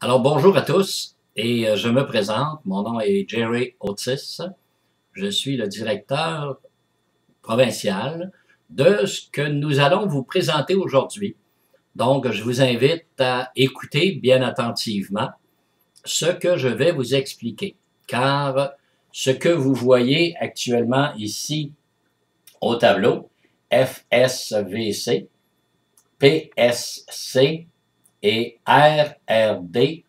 Alors, bonjour à tous et je me présente. Mon nom est Jerry Otis. Je suis le directeur provincial de ce que nous allons vous présenter aujourd'hui. Donc, je vous invite à écouter bien attentivement ce que je vais vous expliquer, car ce que vous voyez actuellement ici au tableau, FSVC, PSC et RRD,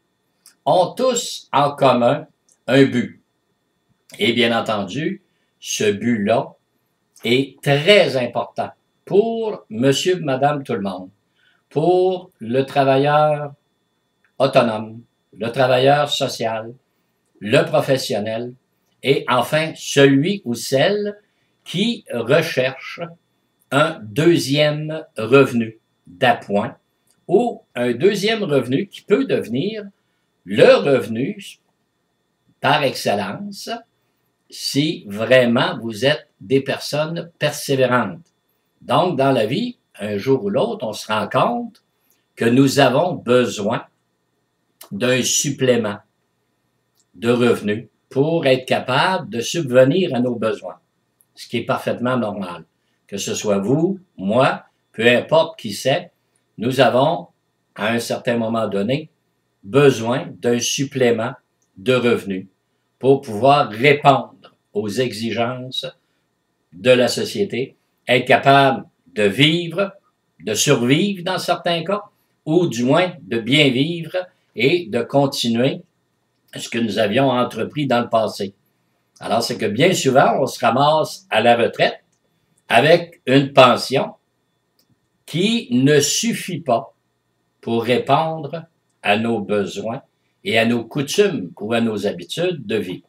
ont tous en commun un but. Et bien entendu, ce but-là est très important pour monsieur, madame, tout le monde, pour le travailleur autonome, le travailleur social, le professionnel et enfin celui ou celle qui recherche un deuxième revenu d'appoint ou un deuxième revenu qui peut devenir le revenu par excellence si vraiment vous êtes des personnes persévérantes. Donc, dans la vie, un jour ou l'autre, on se rend compte que nous avons besoin d'un supplément de revenus pour être capable de subvenir à nos besoins, ce qui est parfaitement normal. Que ce soit vous, moi, peu importe qui c'est, nous avons, à un certain moment donné, besoin d'un supplément de revenus pour pouvoir répondre aux exigences de la société, être capable de vivre, de survivre dans certains cas, ou du moins de bien vivre et de continuer ce que nous avions entrepris dans le passé. Alors, c'est que bien souvent, on se ramasse à la retraite avec une pension qui ne suffit pas pour répondre à nos besoins et à nos coutumes ou à nos habitudes de vie.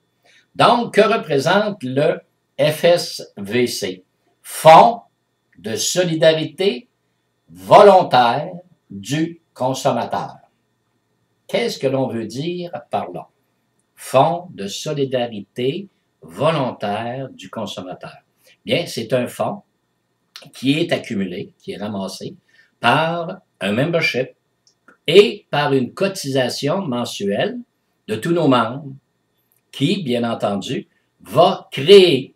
Donc, que représente le FSVC? Fonds de solidarité volontaire du consommateur. Qu'est-ce que l'on veut dire par là? Fonds de solidarité volontaire du consommateur. Bien, c'est un fonds qui est accumulé, qui est ramassé par un membership et par une cotisation mensuelle de tous nos membres qui, bien entendu, va créer,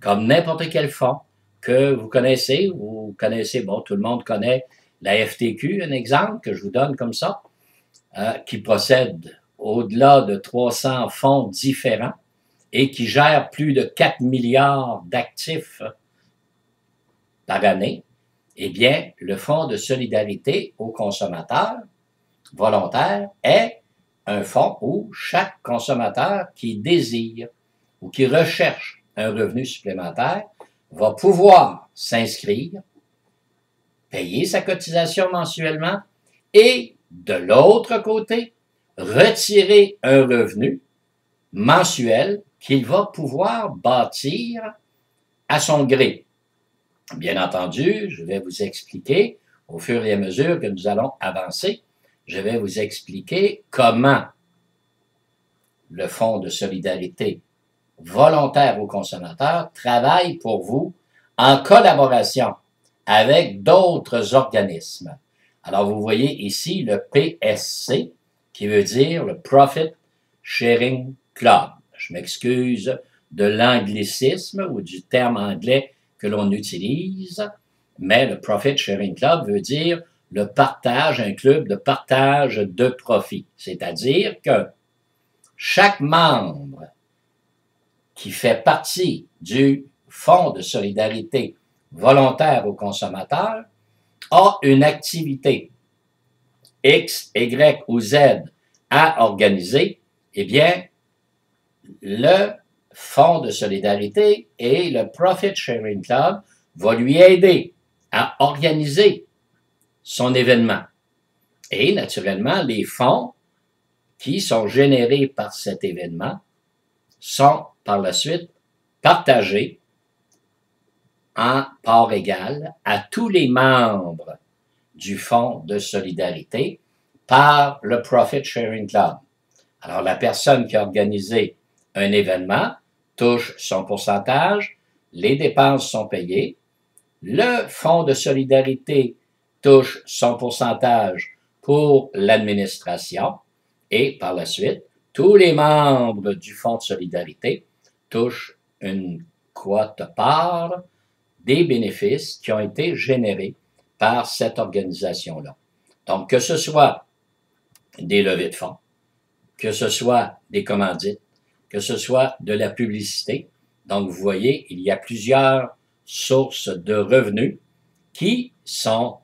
comme n'importe quel fonds que vous connaissez, bon, tout le monde connaît la FTQ, un exemple que je vous donne comme ça, qui possède au-delà de 300 fonds différents et qui gère plus de 4 milliards d'actifs par année. Eh bien, le Fonds de solidarité aux consommateurs volontaires est un fonds où chaque consommateur qui désire ou qui recherche un revenu supplémentaire va pouvoir s'inscrire, payer sa cotisation mensuellement et, de l'autre côté, retirer un revenu mensuel qu'il va pouvoir bâtir à son gré. Bien entendu, je vais vous expliquer, au fur et à mesure que nous allons avancer, je vais vous expliquer comment le Fonds de solidarité volontaire aux consommateurs travaille pour vous en collaboration avec d'autres organismes. Alors, vous voyez ici le PSC, qui veut dire le Profit Sharing Club. Je m'excuse de l'anglicisme ou du terme anglais que l'on utilise, mais le Profit Sharing Club veut dire le partage, un club de partage de profit. C'est-à-dire que chaque membre qui fait partie du Fonds de solidarité volontaire aux consommateurs a une activité X, Y ou Z à organiser, eh bien, le Fonds de solidarité et le Profit Sharing Club va lui aider à organiser son événement. Et naturellement, les fonds qui sont générés par cet événement sont par la suite partagés en part égale à tous les membres du Fonds de solidarité par le Profit Sharing Club. Alors, la personne qui a organisé un événement touche son pourcentage, les dépenses sont payées, le Fonds de solidarité touche son pourcentage pour l'administration Et par la suite, tous les membres du Fonds de solidarité touchent une quote-part des bénéfices qui ont été générés par cette organisation-là. Donc, que ce soit des levées de fonds, que ce soit des commandites, que ce soit de la publicité. Donc, vous voyez, il y a plusieurs sources de revenus qui sont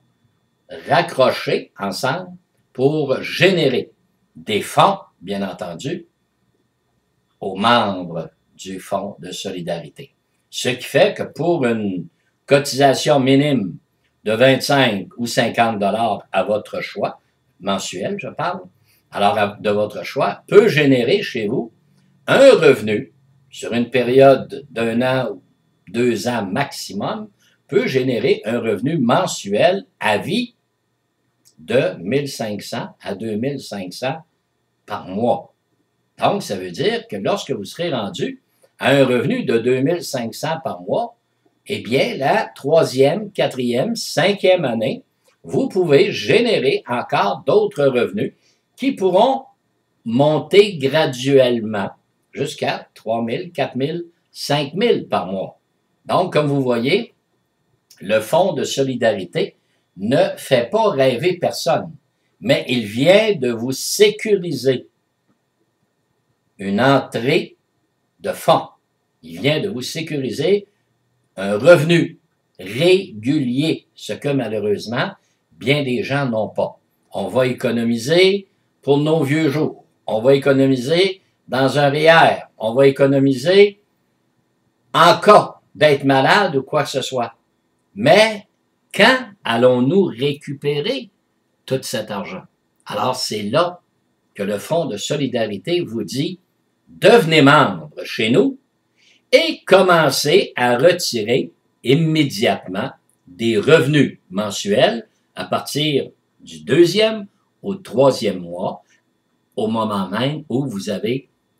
raccrochées ensemble pour générer des fonds, bien entendu, aux membres du Fonds de solidarité. Ce qui fait que pour une cotisation minime de 25 ou 50 $ à votre choix, mensuel, je parle, alors de votre choix, peut générer chez vous un revenu sur une période d'1 an ou 2 ans maximum, peut générer un revenu mensuel à vie de 1500 à 2500 par mois. Donc, ça veut dire que lorsque vous serez rendu à un revenu de 2500 par mois, eh bien, la 3e, 4e, 5e année, vous pouvez générer encore d'autres revenus qui pourront monter graduellement jusqu'à 3 000, 4 000, 5 000 par mois. Donc, comme vous voyez, le Fonds de solidarité ne fait pas rêver personne, mais il vient de vous sécuriser une entrée de fonds. Il vient de vous sécuriser un revenu régulier, ce que malheureusement, bien des gens n'ont pas. On va économiser pour nos vieux jours. On va économiser dans un REER. On va économiser en cas d'être malade ou quoi que ce soit. Mais quand allons-nous récupérer tout cet argent? Alors, c'est là que le Fonds de solidarité vous dit « Devenez membre chez nous et commencez à retirer immédiatement des revenus mensuels à partir du 2e au 3e mois, au moment même où vous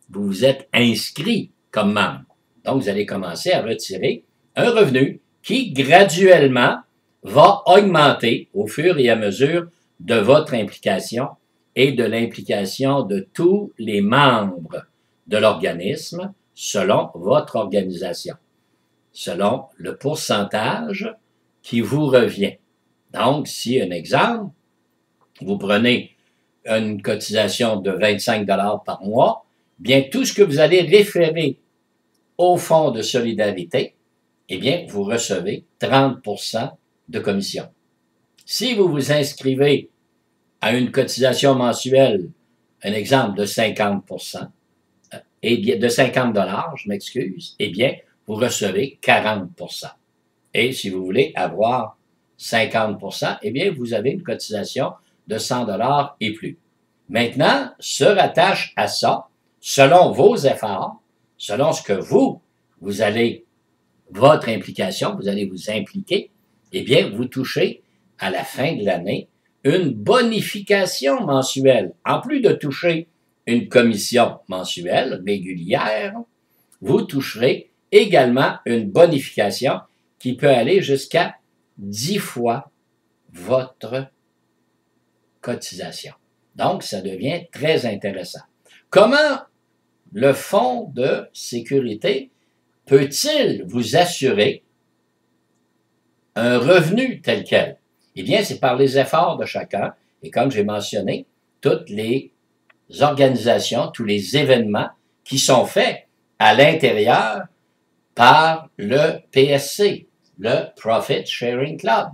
vous êtes inscrit comme membre. Donc, vous allez commencer à retirer un revenu qui, graduellement, va augmenter au fur et à mesure de votre implication et de l'implication de tous les membres de l'organisme selon votre organisation, selon le pourcentage qui vous revient. Donc, si un exemple, vous prenez une cotisation de 25 $ par mois, bien tout ce que vous allez référer au Fonds de solidarité, eh bien, vous recevez 30 % de commission. Si vous vous inscrivez à une cotisation mensuelle, un exemple de 50 %, et bien, de 50 $, je m'excuse, eh bien, vous recevez 40 %. Et si vous voulez avoir 50 %, eh bien, vous avez une cotisation de 100 $ et plus. Maintenant, se rattache à ça, selon vos efforts, selon ce que vous allez, votre implication, vous allez vous impliquer, eh bien, vous touchez à la fin de l'année une bonification mensuelle. En plus de toucher une commission mensuelle régulière, vous toucherez également une bonification qui peut aller jusqu'à 10 fois votre cotisation. Donc, ça devient très intéressant. Comment le Fonds de sécurité peut-il vous assurer un revenu tel quel? Eh bien, c'est par les efforts de chacun. Et comme j'ai mentionné, toutes les organisations, tous les événements qui sont faits à l'intérieur par le PSC, le Profit Sharing Club.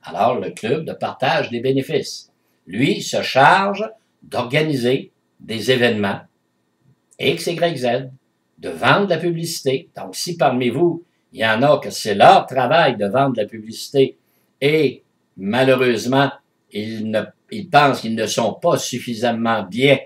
Alors, le club de partage des bénéfices. Lui se charge d'organiser des événements X, Y, Z, de vendre de la publicité. Donc, si parmi vous, il y en a que c'est leur travail de vendre de la publicité et malheureusement, ils pensent qu'ils ne sont pas suffisamment bien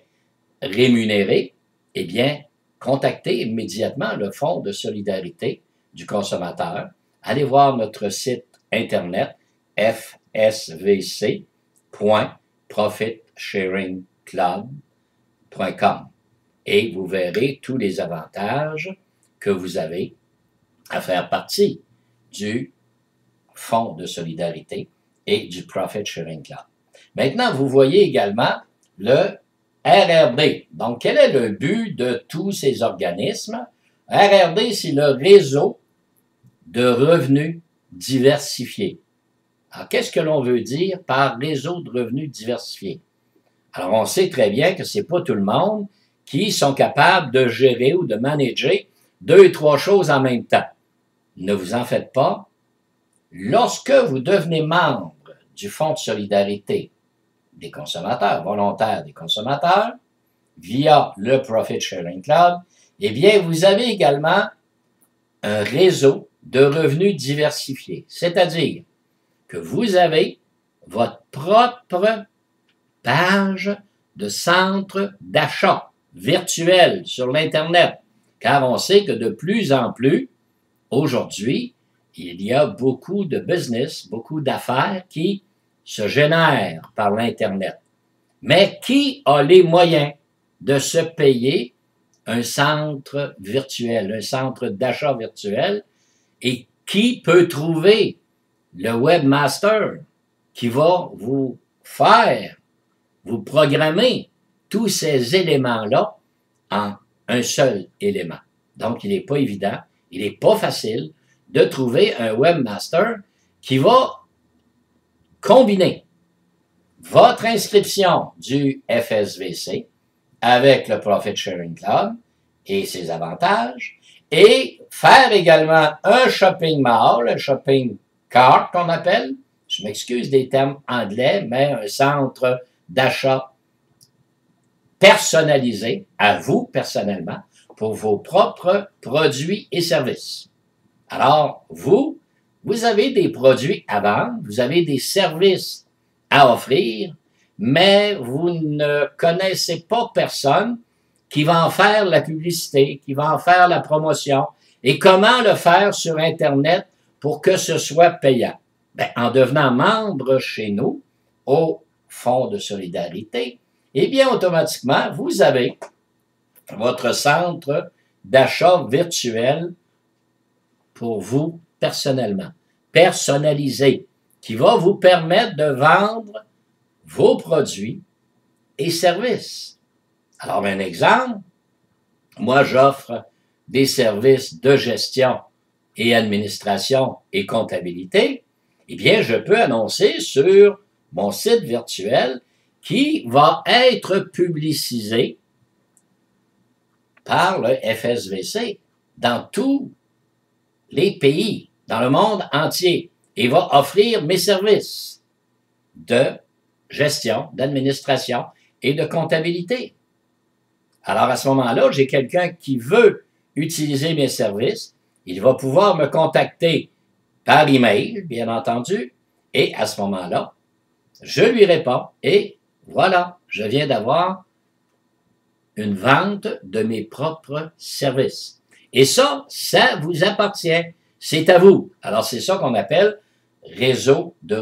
rémunérés, eh bien, contactez immédiatement le Fonds de solidarité du consommateur. Allez voir notre site Internet fsvc.profitsharingclub.com et vous verrez tous les avantages que vous avez à faire partie du Fonds de solidarité et du Profit Sharing Club. Maintenant, vous voyez également le RRD. Donc, quel est le but de tous ces organismes? RRD, c'est le réseau de revenus diversifiés. Alors, qu'est-ce que l'on veut dire par réseau de revenus diversifiés? Alors, on sait très bien que ce n'est pas tout le monde qui sont capables de gérer ou de manager 2 et 3 choses en même temps. Ne vous en faites pas. Lorsque vous devenez membre du Fonds de solidarité des consommateurs, volontaires des consommateurs, via le Profit Sharing Club, eh bien, vous avez également un réseau de revenus diversifiés. C'est-à-dire que vous avez votre propre page de centre d'achat virtuel sur l'Internet, car on sait que de plus en plus, aujourd'hui, il y a beaucoup de business, beaucoup d'affaires qui se génèrent par l'Internet. Mais qui a les moyens de se payer un centre virtuel, un centre d'achat virtuel, et qui peut trouver le webmaster qui va vous faire, vous programmer tous ces éléments-là en un seul élément. Donc, il n'est pas évident, il n'est pas facile de trouver un webmaster qui va combiner votre inscription du FSVC avec le Profit Sharing Club et ses avantages, et faire également un shopping mall, un shopping cart qu'on appelle, je m'excuse des termes anglais, mais un centre d'achat personnalisé, à vous personnellement, pour vos propres produits et services. Alors, vous avez des produits à vendre, vous avez des services à offrir, mais vous ne connaissez pas personne qui va en faire la publicité, qui va en faire la promotion, et comment le faire sur Internet pour que ce soit payant. Bien, en devenant membre chez nous, au Fonds de solidarité, eh bien, automatiquement, vous avez votre centre d'achat virtuel pour vous personnellement, personnalisé, qui va vous permettre de vendre vos produits et services. Alors, un exemple, moi, j'offre des services de gestion et administration et comptabilité. Eh bien, je peux annoncer sur mon site virtuel qui va être publicisé par le FSVC dans tous les pays, dans le monde entier, et va offrir mes services de gestion, d'administration et de comptabilité. Alors, à ce moment-là, j'ai quelqu'un qui veut utiliser mes services, il va pouvoir me contacter par email, bien entendu, et à ce moment-là, je lui réponds et voilà, je viens d'avoir une vente de mes propres services. Et ça vous appartient. C'est à vous. Alors, c'est ça qu'on appelle réseau de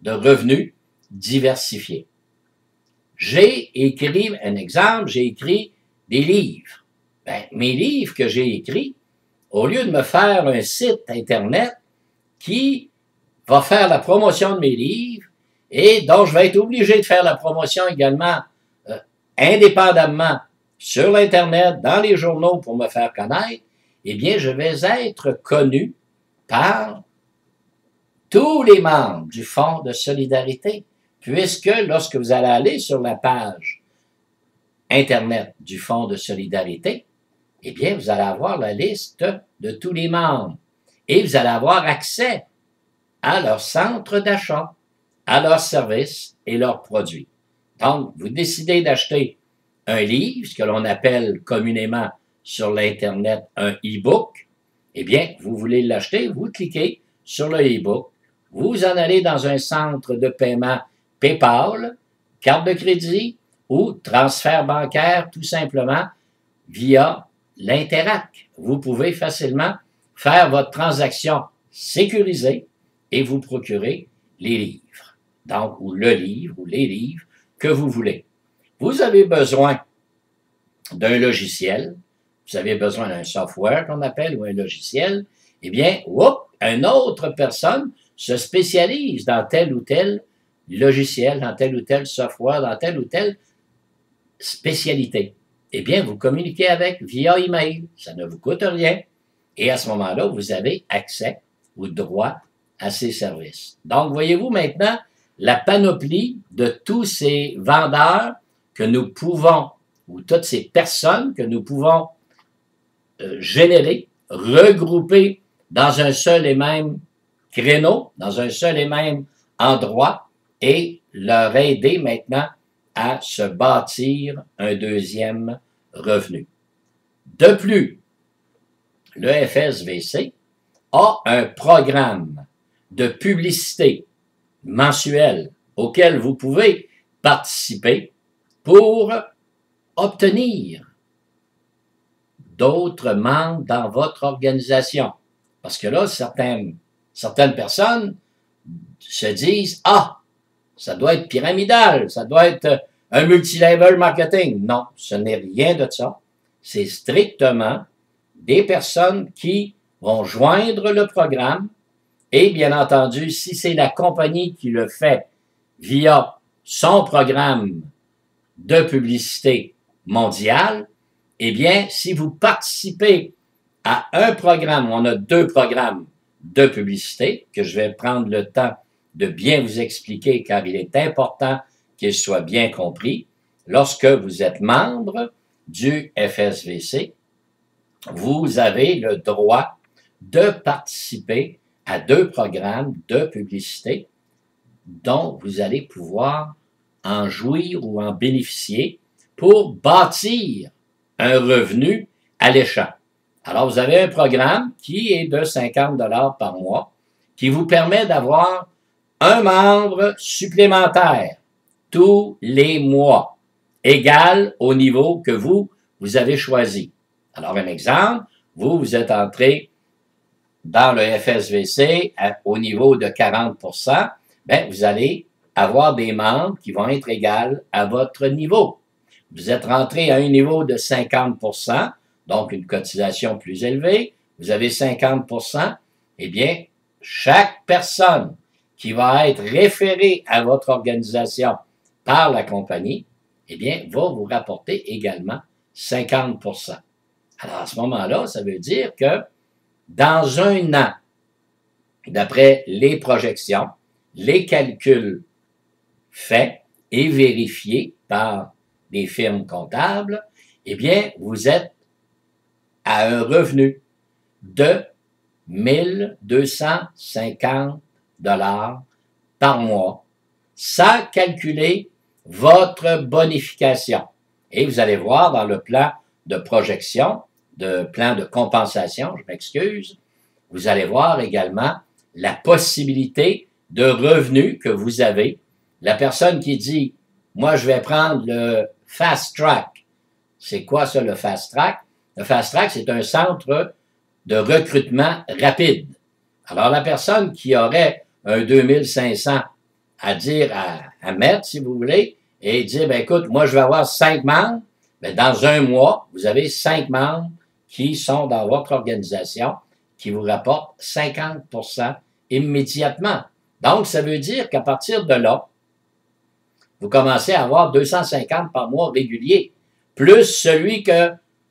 revenus diversifiés. J'ai écrit, un exemple, j'ai écrit des livres. Bien, mes livres que j'ai écrits, au lieu de me faire un site Internet qui va faire la promotion de mes livres et dont je vais être obligé de faire la promotion également indépendamment sur l'Internet, dans les journaux pour me faire connaître, eh bien, je vais être connu par tous les membres du Fonds de solidarité, puisque lorsque vous allez aller sur la page Internet du Fonds de solidarité, eh bien, vous allez avoir la liste de tous les membres et vous allez avoir accès à leur centre d'achat, à leurs services et leurs produits. Donc, vous décidez d'acheter un livre, ce que l'on appelle communément sur l'Internet un e-book, eh bien, vous voulez l'acheter, vous cliquez sur le e-book, vous en allez dans un centre de paiement PayPal, carte de crédit ou transfert bancaire, tout simplement, via l'Interac. Vous pouvez facilement faire votre transaction sécurisée et vous procurer les livres. Donc, ou le livre, ou les livres que vous voulez. Vous avez besoin d'un logiciel, vous avez besoin d'un software qu'on appelle, ou un logiciel, eh bien, une autre personne se spécialise dans tel ou tel logiciel, dans tel ou tel software, dans tel ou tel spécialité, eh bien, vous communiquez avec via email. Ça ne vous coûte rien. Et à ce moment-là, vous avez accès ou droit à ces services. Donc, voyez-vous maintenant la panoplie de tous ces vendeurs que nous pouvons, ou toutes ces personnes que nous pouvons générer, regrouper dans un seul et même créneau, dans un seul et même endroit, et leur aider maintenant à se bâtir un deuxième revenu. De plus, le FSVC a un programme de publicité mensuel auquel vous pouvez participer pour obtenir d'autres membres dans votre organisation. Parce que là, certaines personnes se disent « Ah, ça doit être pyramidal, ça doit être un multilevel marketing. » Non, ce n'est rien de ça. C'est strictement des personnes qui vont joindre le programme et, bien entendu, si c'est la compagnie qui le fait via son programme de publicité mondiale, eh bien, si vous participez à un programme, on a 2 programmes de publicité que je vais prendre le temps de bien vous expliquer car il est important qu'il soit bien compris. Lorsque vous êtes membre du FSVC, vous avez le droit de participer à 2 programmes de publicité dont vous allez pouvoir en jouir ou en bénéficier pour bâtir un revenu alléchant. Alors, vous avez un programme qui est de 50 $ par mois qui vous permet d'avoir un membre supplémentaire tous les mois, égal au niveau que vous avez choisi. Alors, un exemple, vous êtes entré dans le FSVC au niveau de 40 %, bien, vous allez avoir des membres qui vont être égales à votre niveau. Vous êtes rentré à un niveau de 50 %, donc une cotisation plus élevée, vous avez 50 %, eh bien, chaque personne qui va être référée à votre organisation par la compagnie, eh bien, va vous rapporter également 50 %. Alors, à ce moment-là, ça veut dire que dans un an, d'après les projections, les calculs faits et vérifiés par des firmes comptables, eh bien, vous êtes à un revenu de 1 250 $ par mois, sans calculer votre bonification. Et vous allez voir dans le plan de projection, de plan de compensation, je m'excuse, vous allez voir également la possibilité de revenus que vous avez. La personne qui dit « Moi, je vais prendre le Fast Track ». C'est quoi ça, le Fast Track? Le Fast Track, c'est un centre de recrutement rapide. Alors, la personne qui aurait un 2500 à dire, à mettre, si vous voulez, et dire, ben écoute, moi, je vais avoir 5 membres, ben, dans un mois, vous avez 5 membres qui sont dans votre organisation, qui vous rapportent 50 % immédiatement. Donc, ça veut dire qu'à partir de là, vous commencez à avoir 250 par mois régulier, plus celui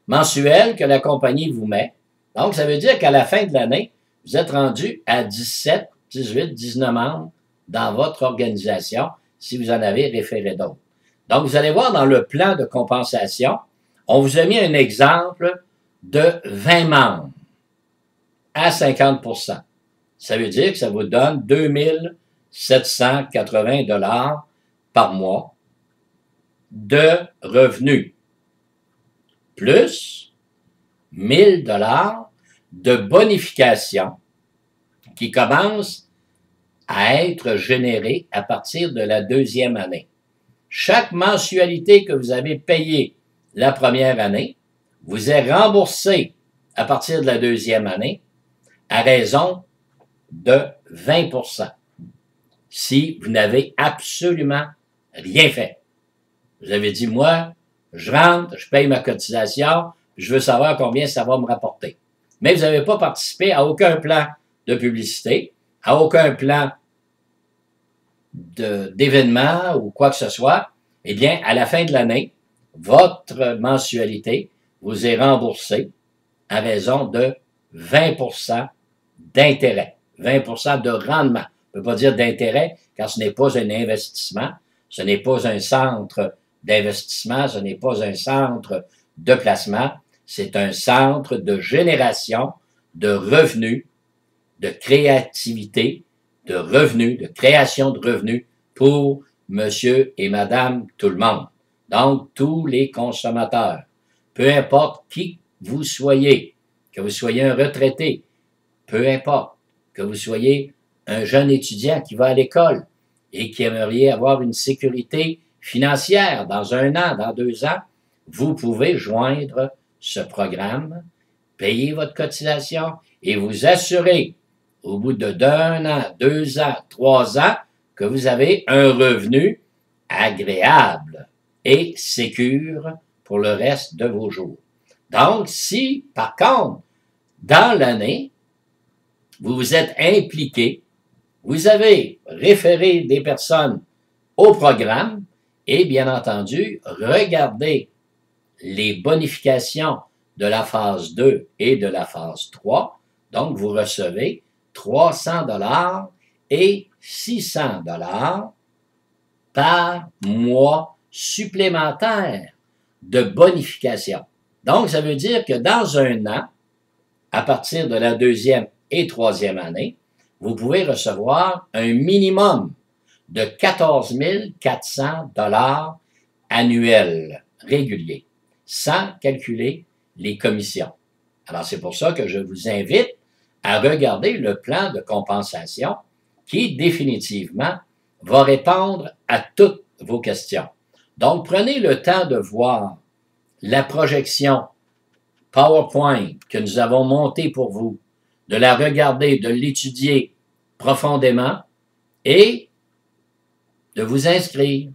mensuel que la compagnie vous met. Donc, ça veut dire qu'à la fin de l'année, vous êtes rendu à 17, 18, 19 membres dans votre organisation si vous en avez référé d'autres. Donc, vous allez voir dans le plan de compensation, on vous a mis un exemple de 20 membres à 50 %. Ça veut dire que ça vous donne 2 780 $ par mois de revenus, plus 1 000 $ de bonification qui commence à être générée à partir de la 2e année. Chaque mensualité que vous avez payée la première année vous est remboursée à partir de la 2e année à raison de 20 % si vous n'avez absolument rien fait. Vous avez dit, moi, je rentre, je paye ma cotisation, je veux savoir combien ça va me rapporter. Mais vous n'avez pas participé à aucun plan de publicité, à aucun plan d'événement ou quoi que ce soit. Eh bien, à la fin de l'année, votre mensualité vous est remboursée à raison de 20 d'intérêt, 20 de rendement. On ne peut pas dire d'intérêt, car ce n'est pas un investissement, ce n'est pas un centre d'investissement, ce n'est pas un centre de placement, c'est un centre de génération de revenus, de créativité, de revenus, de création de revenus pour monsieur et madame tout le monde. Donc, tous les consommateurs, peu importe qui vous soyez, que vous soyez un retraité, peu importe, que vous soyez un jeune étudiant qui va à l'école et qui aimerait avoir une sécurité financière dans 1 an, dans 2 ans, vous pouvez joindre ce programme, payer votre cotisation et vous assurer au bout d'1 an, 2 ans, 3 ans, que vous avez un revenu agréable et sécure pour le reste de vos jours. Donc, si, par contre, dans l'année, vous vous êtes impliqué, vous avez référé des personnes au programme et, bien entendu, regardez les bonifications de la phase 2 et de la phase 3. Donc, vous recevez 300 $ et 600 $ par mois supplémentaire de bonification. Donc, ça veut dire que dans 1 an, à partir de la 2e et 3e année, vous pouvez recevoir un minimum de 14 400 $ annuels réguliers, sans calculer les commissions. Alors, c'est pour ça que je vous invite à regarder le plan de compensation qui, définitivement, va répondre à toutes vos questions. Donc, prenez le temps de voir la projection PowerPoint que nous avons montée pour vous, de la regarder, de l'étudier profondément et de vous inscrire.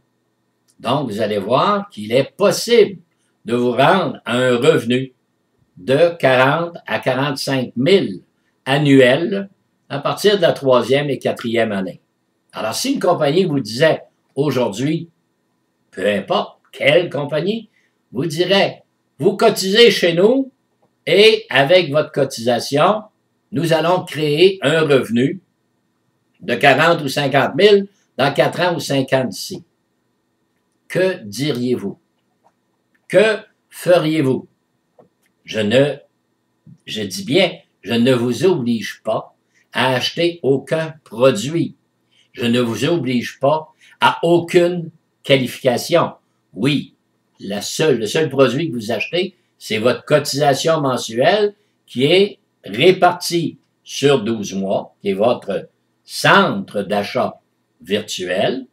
Donc, vous allez voir qu'il est possible de vous rendre à un revenu de 40 à 45 000 annuels à partir de la 3e et 4e année. Alors, si une compagnie vous disait aujourd'hui, peu importe quelle compagnie, vous dirait, vous cotisez chez nous et avec votre cotisation, nous allons créer un revenu de 40 ou 50 000 dans 4 ans ou 5 ans d'ici. Que diriez-vous? Que feriez-vous? Je dis bien, je ne vous oblige pas à acheter aucun produit. Je ne vous oblige pas à aucune qualification. Oui, le seul produit que vous achetez, c'est votre cotisation mensuelle qui est répartie sur 12 mois, qui est votre centre d'achat virtuel,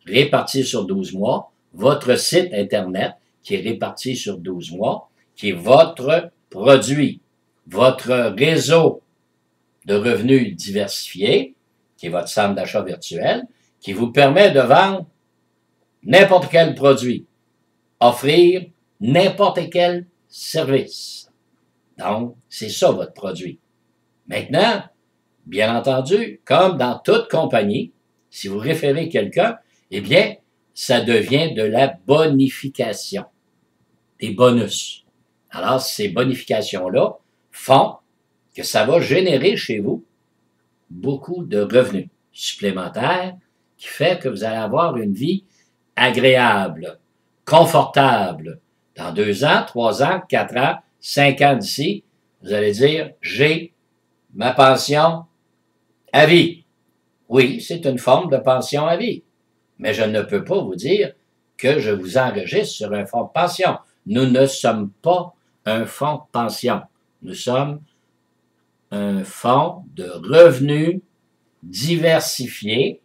réparti sur 12 mois, votre site Internet, qui est réparti sur 12 mois, qui est votre produit, votre réseau de revenus diversifiés, qui est votre centre d'achat virtuel, qui vous permet de vendre n'importe quel produit, offrir n'importe quel service. Donc, c'est ça votre produit. Maintenant, bien entendu, comme dans toute compagnie, si vous référez quelqu'un, eh bien, ça devient de la bonification, des bonus. Alors, ces bonifications-là font que ça va générer chez vous beaucoup de revenus supplémentaires qui fait que vous allez avoir une vie agréable, confortable. Dans 2 ans, 3 ans, 4 ans, 5 ans d'ici, vous allez dire, j'ai ma pension à vie. Oui, c'est une forme de pension à vie, mais je ne peux pas vous dire que je vous enregistre sur un fonds de pension. Nous ne sommes pas un fonds de pension. Nous sommes un fonds de revenus diversifiés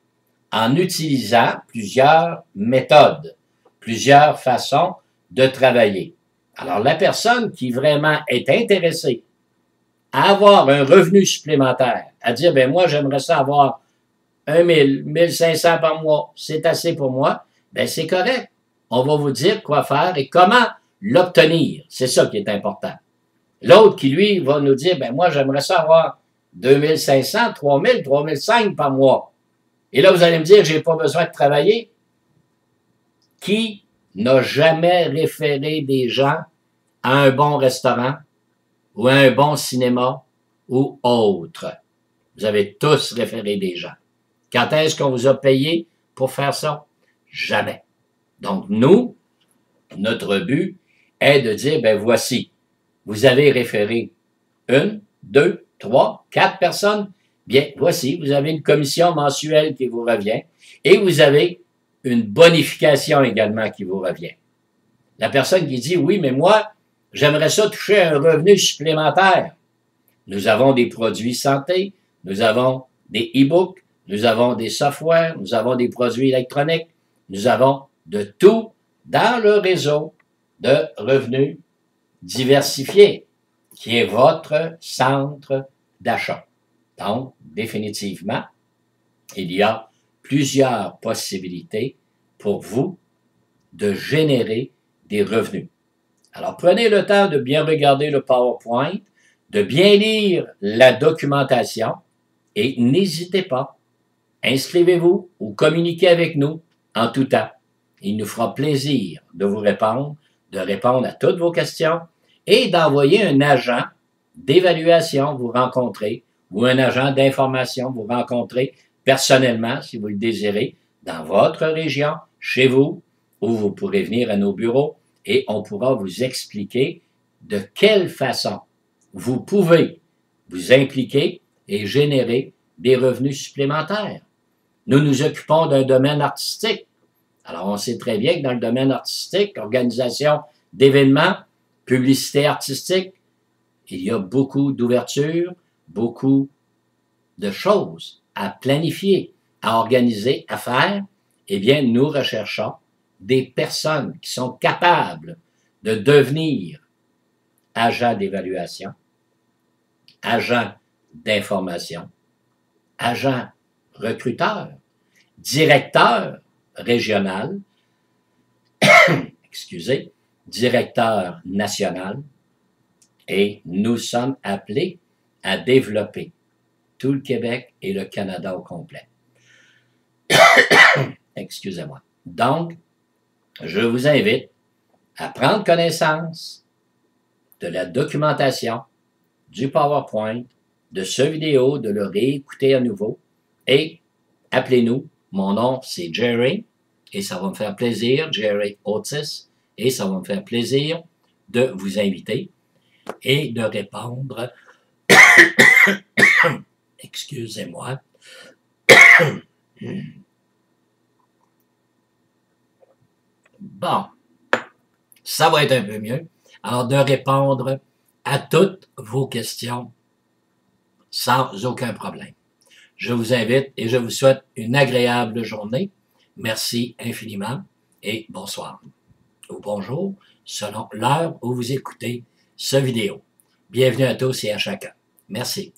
en utilisant plusieurs méthodes, plusieurs façons de travailler. Alors, la personne qui vraiment est intéressée à avoir un revenu supplémentaire, à dire, ben moi, j'aimerais ça avoir 1 000, 1 500 par mois, c'est assez pour moi, ben c'est correct. On va vous dire quoi faire et comment l'obtenir. C'est ça qui est important. L'autre qui, lui, va nous dire, ben moi, j'aimerais ça avoir 2 500, 3 000, 3 500 par mois. Et là, vous allez me dire, j'ai pas besoin de travailler. Qui n'a jamais référé des gens à un bon restaurant ou à un bon cinéma ou autre? Vous avez tous référé des gens. Quand est-ce qu'on vous a payé pour faire ça? Jamais. Donc, nous, notre but est de dire, ben voici, vous avez référé une, deux, trois, quatre personnes. Bien, voici, vous avez une commission mensuelle qui vous revient et vous avez une bonification également qui vous revient. La personne qui dit, oui, mais moi, j'aimerais ça toucher un revenu supplémentaire. Nous avons des produits santé, nous avons des e-books, nous avons des softwares, nous avons des produits électroniques, nous avons de tout dans le réseau de revenus diversifiés, qui est votre centre d'achat. Donc, définitivement, il y a plusieurs possibilités pour vous de générer des revenus. Alors, prenez le temps de bien regarder le PowerPoint, de bien lire la documentation et n'hésitez pas, inscrivez-vous ou communiquez avec nous en tout temps. Il nous fera plaisir de vous répondre, de répondre à toutes vos questions et d'envoyer un agent d'évaluation vous rencontrer ou un agent d'information vous rencontrer personnellement, si vous le désirez, dans votre région, chez vous, où vous pourrez venir à nos bureaux et on pourra vous expliquer de quelle façon vous pouvez vous impliquer et générer des revenus supplémentaires. Nous nous occupons d'un domaine artistique. Alors, on sait très bien que dans le domaine artistique, organisation d'événements, publicité artistique, il y a beaucoup d'ouvertures, beaucoup de choses à planifier, à organiser, à faire. Eh bien, nous recherchons des personnes qui sont capables de devenir agents d'évaluation, agents d'information, agents recruteurs, directeurs régional, excusez, directeur national, et nous sommes appelés à développer tout le Québec et le Canada au complet. Excusez-moi. Donc, je vous invite à prendre connaissance de la documentation, du PowerPoint, de ce vidéo, de le réécouter à nouveau, et appelez-nous. Mon nom, c'est Jerry, et ça va me faire plaisir, Jerry Otis, et ça va me faire plaisir de vous inviter et de répondre. Excusez-moi. Bon, ça va être un peu mieux. Alors, de répondre à toutes vos questions sans aucun problème. Je vous invite et je vous souhaite une agréable journée. Merci infiniment et bonsoir ou bonjour selon l'heure où vous écoutez cette vidéo. Bienvenue à tous et à chacun. Merci.